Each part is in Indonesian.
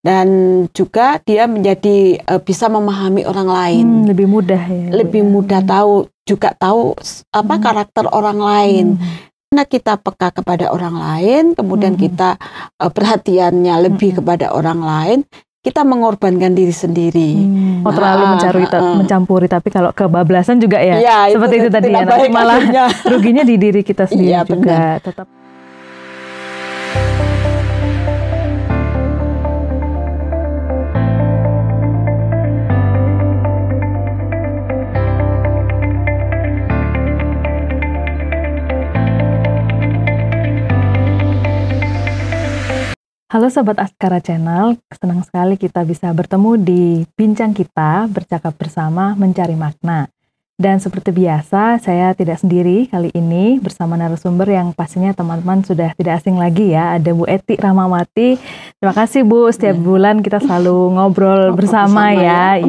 Dan juga dia menjadi bisa memahami orang lain. Lebih mudah ya. Lebih mudah tahu apa karakter orang lain. Karena kita peka kepada orang lain, kemudian kita perhatiannya lebih kepada orang lain, kita mengorbankan diri sendiri. Terlalu mencampuri, tapi kalau kebablasan juga ya, seperti itu tadi ya, nanti malah ruginya di diri kita sendiri juga. Tetap. Halo Sobat Askara Channel, senang sekali kita bisa bertemu di Bincang Kita, bercakap bersama mencari makna. Dan seperti biasa, saya tidak sendiri kali ini bersama narasumber yang pastinya teman-teman sudah tidak asing lagi ya. Ada Bu Eti Rahmawati. Terima kasih Bu, setiap bulan kita selalu ngobrol bersama ya.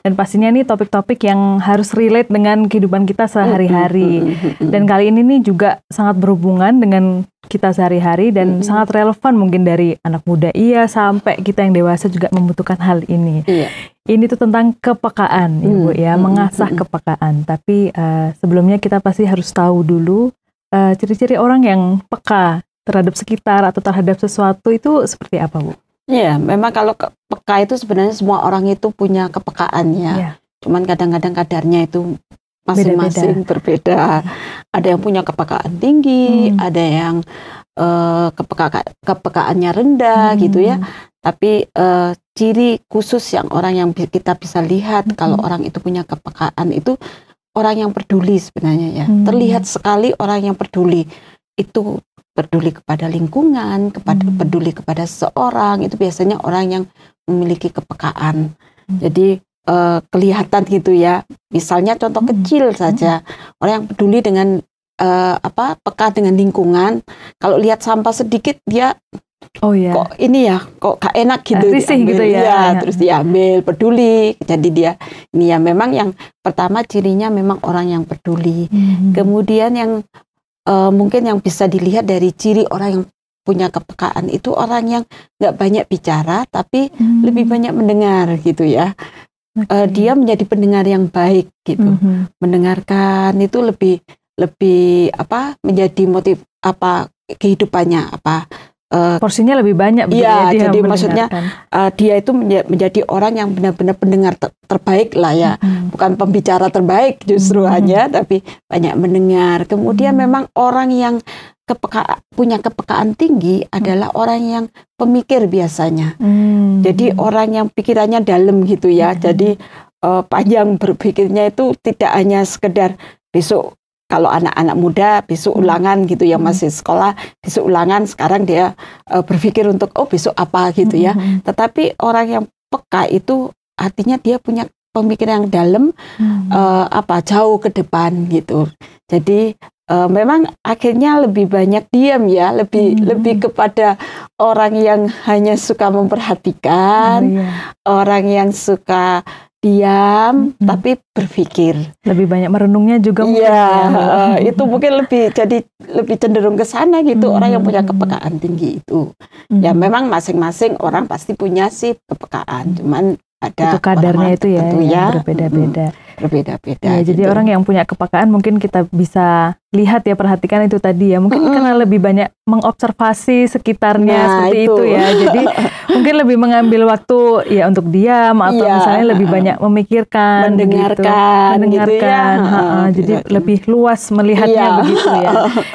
Dan pastinya nih topik-topik yang harus relate dengan kehidupan kita sehari-hari. Dan kali ini nih juga sangat berhubungan dengan kita sehari-hari dan sangat relevan mungkin dari anak muda sampai kita yang dewasa juga membutuhkan hal ini. Ini tuh tentang kepekaan Ibu ya, mengasah kepekaan. Tapi sebelumnya kita pasti harus tahu dulu ciri-ciri orang yang peka terhadap sekitar atau terhadap sesuatu itu seperti apa Bu? Iya, memang kalau peka itu sebenarnya semua orang itu punya kepekaan ya. Cuman kadang-kadang kadarnya itu masing-masing berbeda. Ada yang punya kepekaan tinggi, ada yang kepekaannya rendah gitu ya. Tapi ciri khusus yang orang yang kita bisa lihat kalau orang itu punya kepekaan itu orang yang peduli sebenarnya ya. Terlihat sekali orang yang peduli. Itu peduli kepada lingkungan, peduli kepada seseorang, itu biasanya orang yang memiliki kepekaan. Jadi kelihatan gitu ya. Misalnya contoh kecil saja, orang yang peduli dengan peka dengan lingkungan. Kalau lihat sampah sedikit dia kok ini ya, kok gak enak gitu, risih gitu ya. Terus diambil, peduli. Jadi dia ini ya, memang yang pertama cirinya memang orang yang peduli. Kemudian yang mungkin yang bisa dilihat dari ciri orang yang punya kepekaan itu orang yang nggak banyak bicara tapi lebih banyak mendengar gitu ya. Dia menjadi pendengar yang baik gitu. Mendengarkan itu lebih menjadi motif kehidupannya porsinya lebih banyak. Iya, jadi maksudnya dia itu menjadi orang yang benar-benar pendengar terbaik lah ya. Bukan pembicara terbaik justru hanya, tapi banyak mendengar. Kemudian memang orang yang punya kepekaan tinggi adalah orang yang pemikir biasanya. Jadi orang yang pikirannya dalam gitu ya. Jadi panjang berpikirnya itu tidak hanya sekedar besok. Kalau anak-anak muda besok ulangan gitu yang masih sekolah, besok ulangan, sekarang dia berpikir untuk besok apa gitu ya. Tetapi orang yang peka itu artinya dia punya pemikiran yang dalam, jauh ke depan gitu. Jadi memang akhirnya lebih banyak diam ya, lebih kepada orang yang hanya suka memperhatikan, orang yang suka diam tapi berpikir. Lebih banyak merenungnya juga mungkin. Itu mungkin lebih cenderung ke sana gitu, orang yang punya kepekaan tinggi itu. Ya memang masing-masing orang pasti punya sih kepekaan, cuman ada itu kadarnya itu ya berbeda-beda. Ya, gitu. Jadi orang yang punya kepekaan mungkin kita bisa lihat ya, perhatikan itu tadi ya. Mungkin karena lebih banyak mengobservasi sekitarnya seperti itu ya. Jadi mungkin lebih mengambil waktu ya untuk diam atau misalnya lebih banyak memikirkan, mendengarkan. Gitu ya. Jadi lebih luas melihatnya begitu ya.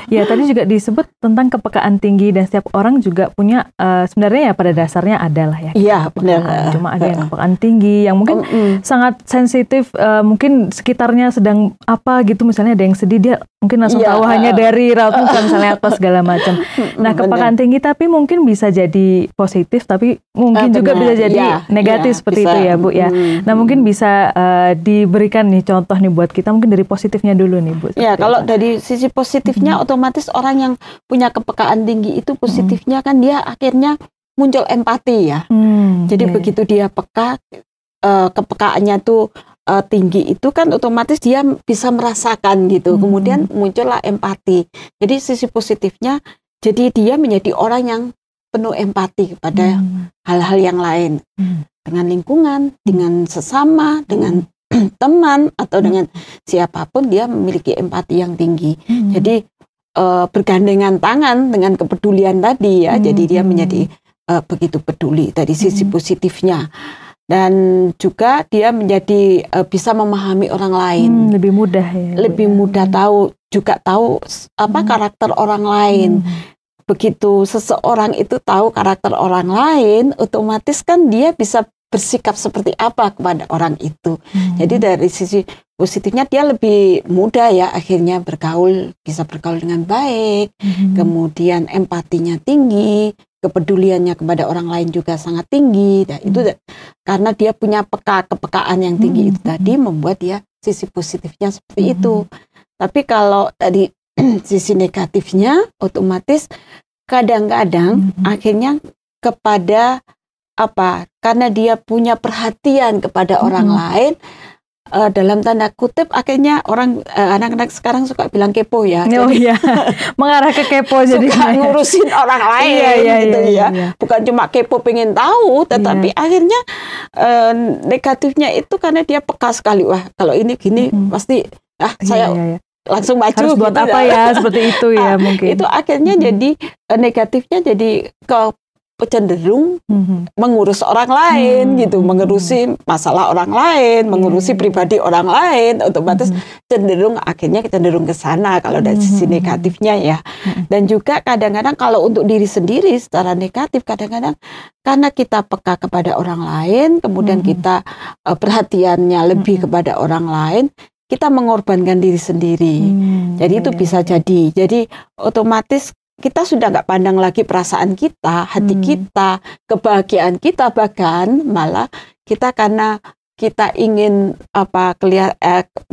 Ya tadi juga disebut tentang kepekaan tinggi dan setiap orang juga punya sebenarnya ya pada dasarnya adalah ya. Iya benar. Cuma ada yang kepekaan tinggi yang mungkin sangat sensitif. Mungkin sekitarnya sedang apa gitu, misalnya ada yang sedih dia mungkin langsung tahu hanya dari raut muka misalnya atau segala macam. Nah kepekaan tinggi tapi mungkin bisa jadi positif tapi mungkin juga bisa jadi negatif seperti itu ya Bu ya. Nah mungkin bisa diberikan nih contoh nih buat kita mungkin dari positifnya dulu nih Bu. Ya kalau dari sisi positifnya otomatis orang yang punya kepekaan tinggi itu positifnya kan dia akhirnya muncul empati ya. Jadi begitu dia peka, kepekaannya tuh tinggi itu kan otomatis dia bisa merasakan gitu. Kemudian muncullah empati. Jadi sisi positifnya, jadi dia menjadi orang yang penuh empati kepada hal-hal yang lain, dengan lingkungan, dengan sesama, dengan teman atau dengan siapapun, dia memiliki empati yang tinggi. Jadi bergandengan tangan dengan kepedulian tadi ya. Jadi dia menjadi begitu peduli dari sisi positifnya. Dan juga dia menjadi bisa memahami orang lain. Lebih mudah ya. Lebih mudah tahu apa karakter orang lain. Begitu seseorang itu tahu karakter orang lain, otomatis kan dia bisa bersikap seperti apa kepada orang itu. Jadi dari sisi positifnya dia lebih mudah ya akhirnya bisa bergaul dengan baik, kemudian empatinya tinggi, kepeduliannya kepada orang lain juga sangat tinggi. Nah, itu karena dia punya kepekaan yang tinggi itu tadi membuat dia sisi positifnya seperti itu. Tapi kalau dari sisi negatifnya, otomatis kadang-kadang akhirnya kepada karena dia punya perhatian kepada orang lain, dalam tanda kutip akhirnya anak-anak sekarang suka bilang kepo ya. Oh iya, mengarah ke kepo jadi suka ngurusin orang lain gitu ya. Bukan cuma kepo pengen tahu, tetapi akhirnya negatifnya itu karena dia peka sekali. Wah, kalau ini gini pasti saya langsung maju. Harus buat gitu apa ya seperti itu ya mungkin. Itu akhirnya jadi negatifnya jadi cenderung mengurus orang lain gitu, mengurusi masalah orang lain, mengurusi pribadi orang lain, otomatis cenderung ke sana kalau dari sisi negatifnya ya. Dan juga kadang-kadang kalau untuk diri sendiri secara negatif, kadang-kadang karena kita peka kepada orang lain, kemudian kita perhatiannya lebih kepada orang lain, kita mengorbankan diri sendiri. Jadi itu bisa jadi. Jadi otomatis kita sudah nggak pandang lagi perasaan kita, hati kita, kebahagiaan kita, bahkan malah kita karena kita ingin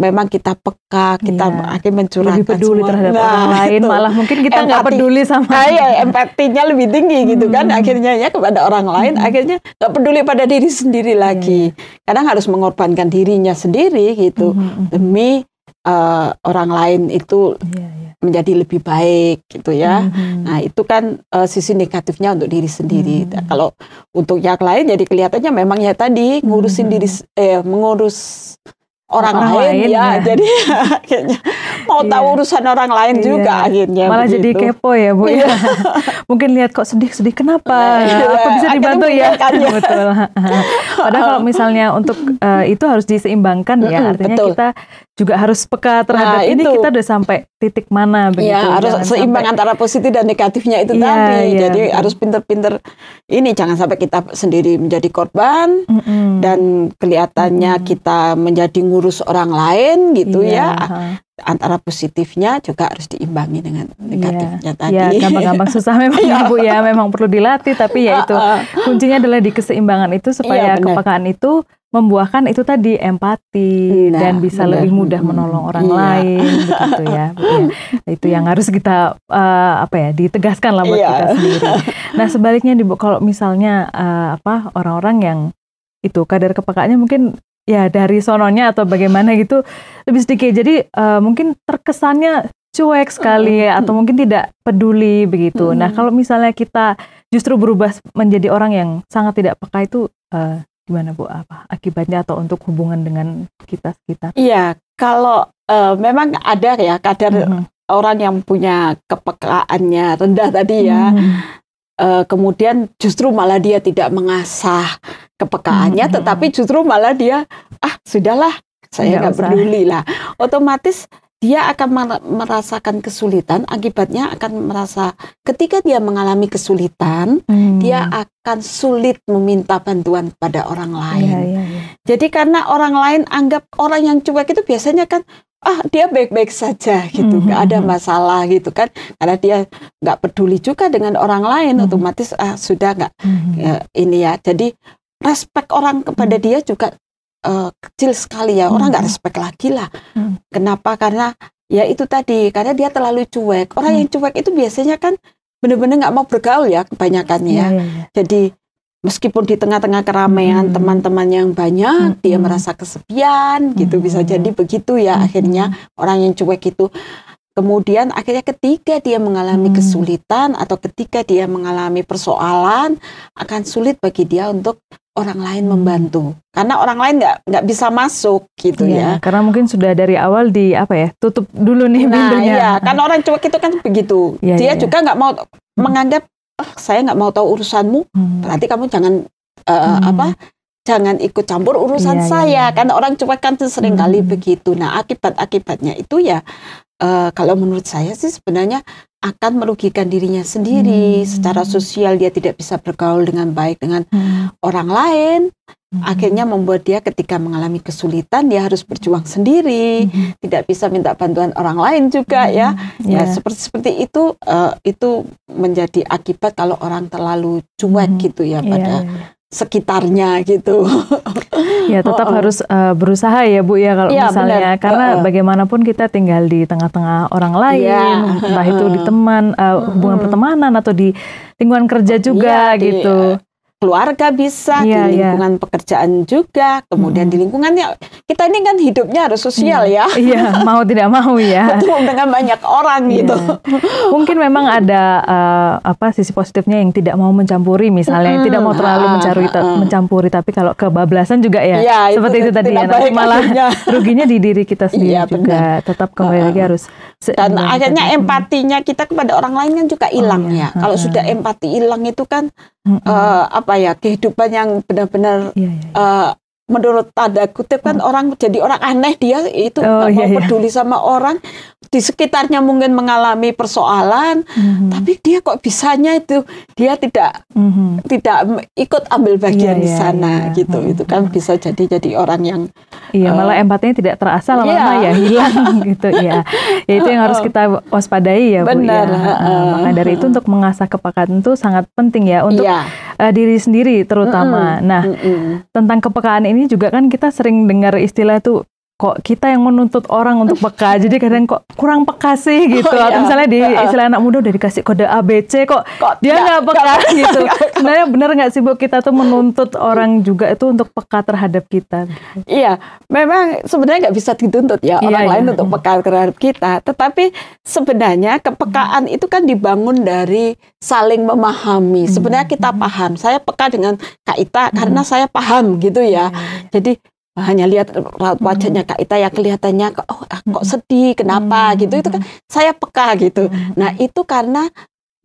memang kita peka, kita akhirnya mencurahkan lebih peduli semua terhadap orang lain, malah mungkin kita nggak peduli sama empatinya lebih tinggi gitu kan, akhirnya ya kepada orang lain, akhirnya nggak peduli pada diri sendiri lagi. Kadang harus mengorbankan dirinya sendiri gitu demi orang lain itu menjadi lebih baik gitu ya. Nah itu kan sisi negatifnya untuk diri sendiri. Kalau untuk yang lain jadi kelihatannya memang ya tadi ngurusin mengurus orang lain ya. Jadi akhirnya mau tahu urusan orang lain juga akhirnya. Malah begitu. Jadi kepo ya Bu ya. Mungkin lihat kok sedih-sedih kenapa? Apa bisa dibantu ya? Betul. Padahal kalau misalnya untuk itu harus diseimbangkan ya. Artinya kita juga harus peka terhadap ini kita udah sampai titik mana begitu. Ya, harus seimbang antara positif dan negatifnya itu tadi. Jadi harus pinter-pinter ini, jangan sampai kita sendiri menjadi korban dan kelihatannya kita menjadi ngurus orang lain gitu ya. Antara positifnya juga harus diimbangi dengan negatifnya tadi. Ya, gampang-gampang susah memang Bu ya, memang perlu dilatih, tapi ya itu kuncinya adalah di keseimbangan itu supaya kepekaan itu membuahkan itu tadi empati dan bisa lebih mudah menolong orang lain begitu ya. Itu yang harus kita ditegaskan lah buat kita sendiri. Nah sebaliknya kalau misalnya orang-orang yang itu kadar kepekaannya mungkin ya dari sononya atau bagaimana gitu lebih sedikit, jadi mungkin terkesannya cuek sekali atau mungkin tidak peduli begitu. Nah kalau misalnya kita justru berubah menjadi orang yang sangat tidak peka itu gimana Bu, apa akibatnya atau untuk hubungan dengan kita sekitar? Iya, kalau memang ada ya kadar orang yang punya kepekaannya rendah tadi ya, kemudian justru malah dia tidak mengasah kepekaannya, tetapi justru malah dia sudahlah saya nggak peduli lah, otomatis dia akan merasakan kesulitan. Akibatnya akan merasa ketika dia mengalami kesulitan, dia akan sulit meminta bantuan kepada orang lain. Jadi karena orang lain anggap orang yang cuek itu biasanya kan dia baik-baik saja gitu, nggak ada masalah gitu kan. Karena dia nggak peduli juga dengan orang lain, otomatis sudah nggak ini ya. Jadi respek orang kepada dia juga kecil sekali ya, orang nggak respect lagi lah. Kenapa? Karena ya itu tadi, karena dia terlalu cuek. Orang yang cuek itu biasanya kan benar-benar nggak mau bergaul ya kebanyakannya. Jadi meskipun di tengah-tengah keramaian teman-teman yang banyak, dia merasa kesepian gitu, bisa jadi begitu ya akhirnya orang yang cuek itu. Kemudian akhirnya ketika dia mengalami kesulitan atau ketika dia mengalami persoalan, akan sulit bagi dia untuk orang lain membantu. Karena orang lain nggak bisa masuk gitu ya. Karena mungkin sudah dari awal tutup dulu nih pintunya. Iya, kan orang cuek itu kan begitu. Dia juga nggak mau menganggap, saya nggak mau tahu urusanmu, berarti kamu jangan jangan ikut campur urusan saya. Karena orang cuek kan sering kali begitu. Nah, akibatnya itu ya, kalau menurut saya sih sebenarnya akan merugikan dirinya sendiri. Secara sosial dia tidak bisa bergaul dengan baik dengan orang lain. Akhirnya membuat dia ketika mengalami kesulitan dia harus berjuang sendiri, tidak bisa minta bantuan orang lain juga ya. Ya seperti itu menjadi akibat kalau orang terlalu cuek gitu ya pada sekitarnya gitu. Ya tetap harus berusaha ya Bu ya kalau misalnya benar. Karena bagaimanapun kita tinggal di tengah-tengah orang lain, entah itu di teman, hubungan pertemanan atau di lingkungan kerja juga gitu. Keluarga bisa, di lingkungan pekerjaan juga, kemudian di lingkungannya kita ini kan hidupnya harus sosial ya. Iya, mau tidak mau ya. Bertemu dengan banyak orang gitu. Mungkin memang ada sisi positifnya yang tidak mau mencampuri misalnya, yang tidak mau terlalu mencampuri, tapi kalau kebablasan juga ya seperti itu tadi ya, nanti malah ruginya di diri kita sendiri juga. Tetap kembali lagi harus. Dan akhirnya empatinya kita kepada orang lain kan juga hilang ya. Kalau sudah empati hilang itu kan kehidupan yang benar-benar menurut tanda kutip kan orang jadi orang aneh, dia itu nggak mau peduli sama orang di sekitarnya, mungkin mengalami persoalan tapi dia kok bisanya itu dia tidak ikut ambil bagian di sana gitu. Itu kan bisa jadi orang yang malah empatinya tidak terasa lama-lama hilang gitu ya. Itu yang harus kita waspadai ya Bu. Benar. Maka dari itu untuk mengasah kepekaan itu sangat penting ya untuk diri sendiri terutama. Nah, tentang kepekaan ini juga kan kita sering dengar istilah tuh, kok kita yang menuntut orang untuk peka, jadi kadang kok kurang peka sih gitu. Atau misalnya di istilah anak muda udah dikasih kode ABC kok dia nggak peka gitu. Sebenarnya benar nggak sih Bu, kita tuh menuntut orang juga itu untuk peka terhadap kita? Iya, memang sebenarnya nggak bisa dituntut ya orang lain untuk peka terhadap kita. Tetapi sebenarnya kepekaan itu kan dibangun dari saling memahami. Sebenarnya kita paham, saya peka dengan Kak Ita karena saya paham gitu ya. Jadi hanya lihat raut wajahnya Kak Ita ya kelihatannya kok sedih, kenapa gitu, itu kan saya peka gitu. Nah itu karena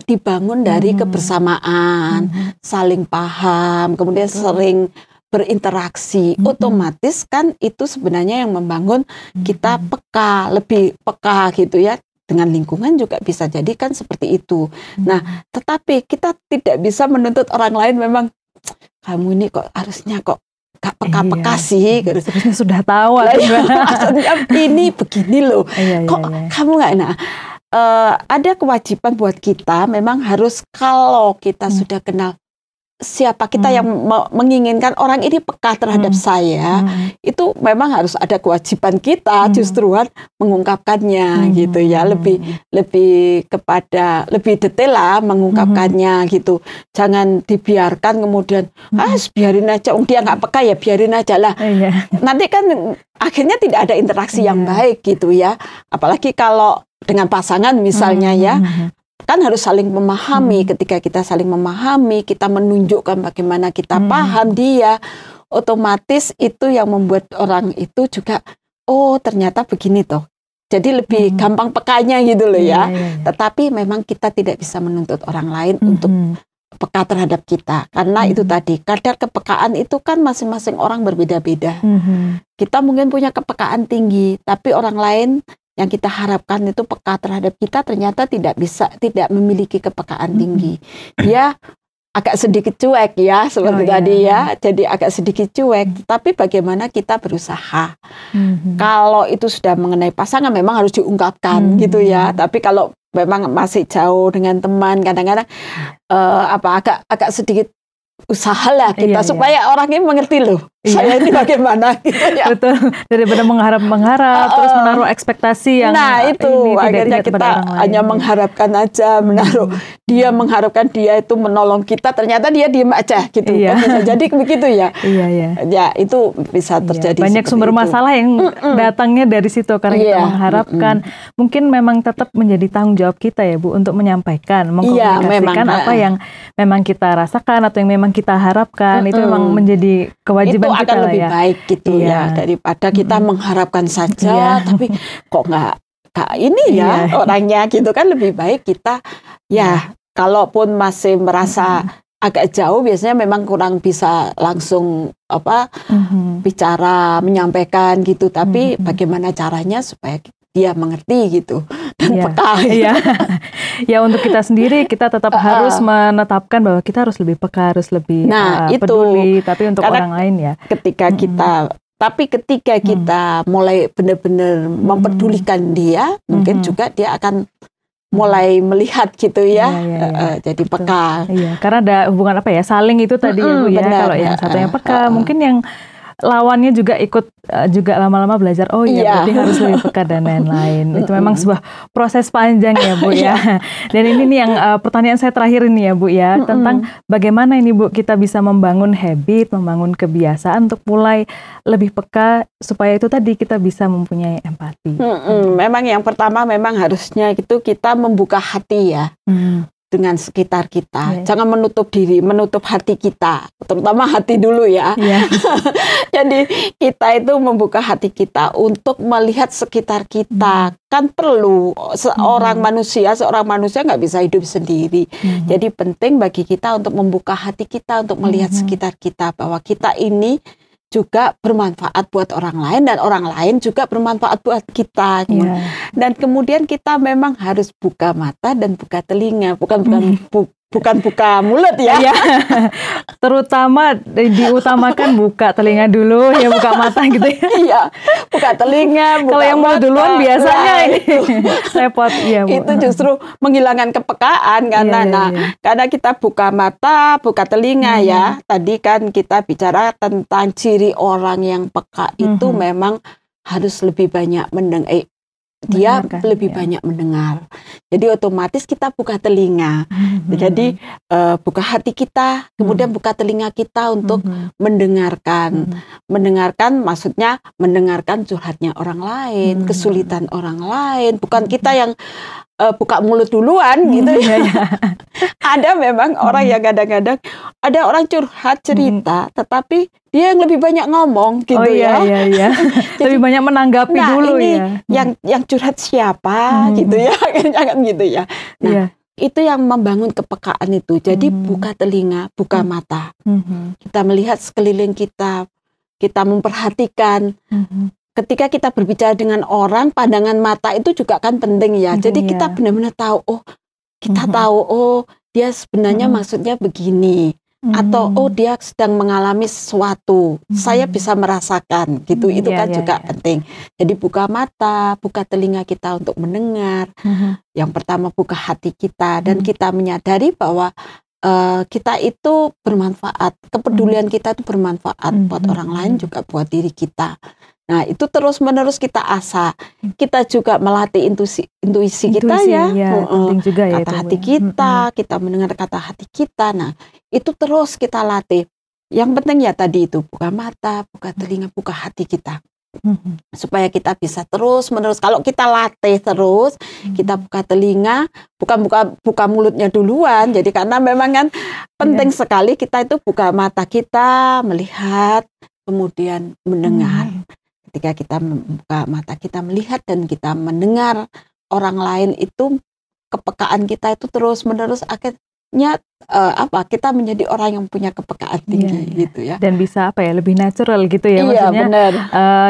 dibangun dari kebersamaan, saling paham, kemudian sering berinteraksi. Otomatis kan itu sebenarnya yang membangun kita peka, lebih peka gitu ya. Dengan lingkungan juga bisa jadi kan seperti itu. Nah tetapi kita tidak bisa menuntut orang lain, memang kamu ini kok harusnya kok gak peka-peka sih. Sebenarnya sudah tahu. Maksudnya ini begini loh. Kok kamu gak enak? Ada kewajiban buat kita, memang harus kalau kita sudah kenal siapa kita yang menginginkan orang ini peka terhadap saya, itu memang harus ada kewajiban kita justru mengungkapkannya gitu ya, lebih detail lah mengungkapkannya gitu. Jangan dibiarkan kemudian biarin aja, dia nggak peka ya biarin aja lah. Nanti kan akhirnya tidak ada interaksi yang baik gitu ya. Apalagi kalau dengan pasangan misalnya ya. Kan harus saling memahami. Ketika kita saling memahami, kita menunjukkan bagaimana kita paham dia, otomatis itu yang membuat orang itu juga, oh ternyata begini toh. Jadi lebih gampang pekanya gitu loh ya. Tetapi memang kita tidak bisa menuntut orang lain untuk peka terhadap kita. Karena itu tadi, kadar kepekaan itu kan masing-masing orang berbeda-beda. Kita mungkin punya kepekaan tinggi, tapi orang lain yang kita harapkan itu peka terhadap kita ternyata tidak memiliki kepekaan tinggi. Dia agak sedikit cuek ya, seperti tadi ya. Jadi agak sedikit cuek, tapi bagaimana kita berusaha. Kalau itu sudah mengenai pasangan memang harus diungkapkan gitu ya. Tapi kalau memang masih jauh dengan teman, kadang-kadang agak sedikit usahalah kita supaya orang ini mengerti loh. saya ini bagaimana gitu ya. Betul, daripada mengharap terus menaruh ekspektasi yang itu ini, akhirnya kita hanya mengharapkan aja, menaruh dia mengharapkan dia itu menolong kita, ternyata dia diem aja gitu. Bisa jadi begitu ya. Ya itu bisa terjadi. Banyak sumber masalah yang datangnya dari situ karena kita mengharapkan. Mungkin memang tetap menjadi tanggung jawab kita ya Bu untuk menyampaikan, mengkomunikasikan apa yang memang kita rasakan atau yang memang kita harapkan. Itu memang menjadi kewajiban itu kita akan lebih ya. baik gitu ya daripada kita mengharapkan saja tapi kok nggak ini ya orangnya gitu kan. Lebih baik kita kalaupun masih merasa agak jauh, biasanya memang kurang bisa langsung bicara menyampaikan gitu, tapi bagaimana caranya supaya dia mengerti gitu dan peka. Ya untuk kita sendiri kita tetap harus menetapkan bahwa kita harus lebih peka, harus lebih peduli. Tapi untuk orang lain ya. Ketika kita mulai benar-benar mempedulikan dia, mungkin juga dia akan mulai melihat gitu ya, jadi peka. Karena ada hubungan saling itu tadi ya Bu ya. Kalau yang satunya peka, mungkin yang lawannya juga ikut juga lama-lama belajar berarti harus lebih peka dan lain-lain. Itu memang sebuah proses panjang ya Bu ya. Dan ini nih yang pertanyaan saya terakhir ini ya Bu ya, tentang bagaimana ini Bu kita bisa membangun habit, membangun kebiasaan untuk mulai lebih peka supaya itu tadi kita bisa mempunyai empati. Memang yang pertama memang harusnya itu kita membuka hati ya. Dengan sekitar kita, jangan menutup diri, menutup hati kita, terutama hati dulu ya. Jadi kita itu membuka hati kita untuk melihat sekitar kita. Kan perlu seorang manusia nggak bisa hidup sendiri. Jadi penting bagi kita untuk membuka hati kita untuk melihat sekitar kita, bahwa kita ini juga bermanfaat buat orang lain dan orang lain juga bermanfaat buat kita. Dan kemudian kita memang harus buka mata dan buka telinga, bukan buka mulut ya. Terutama diutamakan buka telinga dulu ya, buka mata gitu ya. Buka telinga, buka kalau yang mau duluan biasanya ini repot ya Bu. Itu justru menghilangkan kepekaan karena kita buka mata, buka telinga ya. Tadi kan kita bicara tentang ciri orang yang peka itu memang harus lebih banyak mendengar. Dia lebih banyak mendengar. Jadi otomatis kita buka telinga. Jadi buka hati kita, kemudian buka telinga kita untuk mendengarkan. Mendengarkan maksudnya mendengarkan curhatnya orang lain, kesulitan orang lain. Bukan kita yang buka mulut duluan gitu ya. Ada memang orang yang kadang-kadang ada orang curhat cerita, tetapi dia yang lebih banyak ngomong gitu ya. Jadi, lebih banyak menanggapi dulu ini ya. Yang curhat siapa gitu ya, jangan gitu ya. Itu yang membangun kepekaan itu. Jadi buka telinga, buka mata. Kita melihat sekeliling kita, kita memperhatikan. Ketika kita berbicara dengan orang, pandangan mata itu juga kan penting ya. Jadi kita benar-benar tahu, tahu dia sebenarnya maksudnya begini. Atau dia sedang mengalami sesuatu, saya bisa merasakan gitu. Itu kan juga penting. Jadi buka mata, buka telinga kita untuk mendengar. Yang pertama buka hati kita dan kita menyadari bahwa kita itu bermanfaat. Kepedulian kita itu bermanfaat buat orang lain juga buat diri kita. Nah, itu terus-menerus kita asah. Kita juga melatih intuisi kita ya. Penting juga ya kata hati kita, kita mendengar kata hati kita. Nah, itu terus kita latih. Yang penting ya tadi itu, buka mata, buka telinga, buka hati kita. Supaya kita bisa terus-menerus. Kalau kita latih terus, kita buka telinga, bukan buka mulutnya duluan. Jadi karena memang kan penting sekali kita itu buka mata kita, melihat, kemudian mendengar. Ketika kita membuka mata kita melihat dan kita mendengar orang lain, itu kepekaan kita itu terus-menerus akhirnya kita menjadi orang yang punya kepekaan tinggi gitu ya. Dan bisa lebih natural gitu ya, maksudnya. Benar.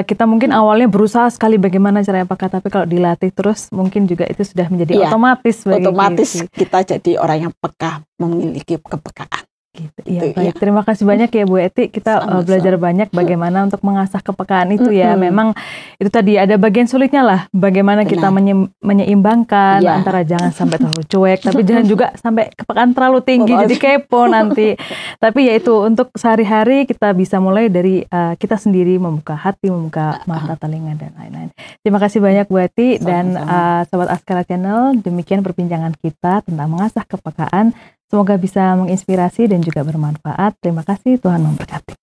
Kita mungkin awalnya berusaha sekali bagaimana caranya peka, tapi kalau dilatih terus mungkin juga itu sudah menjadi otomatis kita jadi orang yang peka, memiliki kepekaan. Gitu. Ya, baik. Terima kasih banyak ya Bu Eti. Kita belajar banyak bagaimana untuk mengasah kepekaan itu ya. Memang itu tadi ada bagian sulitnya lah. Bagaimana kita menyeimbangkan antara jangan sampai terlalu cuek, tapi jangan juga sampai kepekaan terlalu tinggi jadi kepo nanti. Tapi ya itu untuk sehari-hari kita bisa mulai dari kita sendiri, membuka hati, membuka mata, telinga dan lain-lain. Terima kasih banyak Bu Eti dan Sobat Askara Channel. Demikian perbincangan kita tentang mengasah kepekaan. Semoga bisa menginspirasi dan juga bermanfaat. Terima kasih, Tuhan memberkati.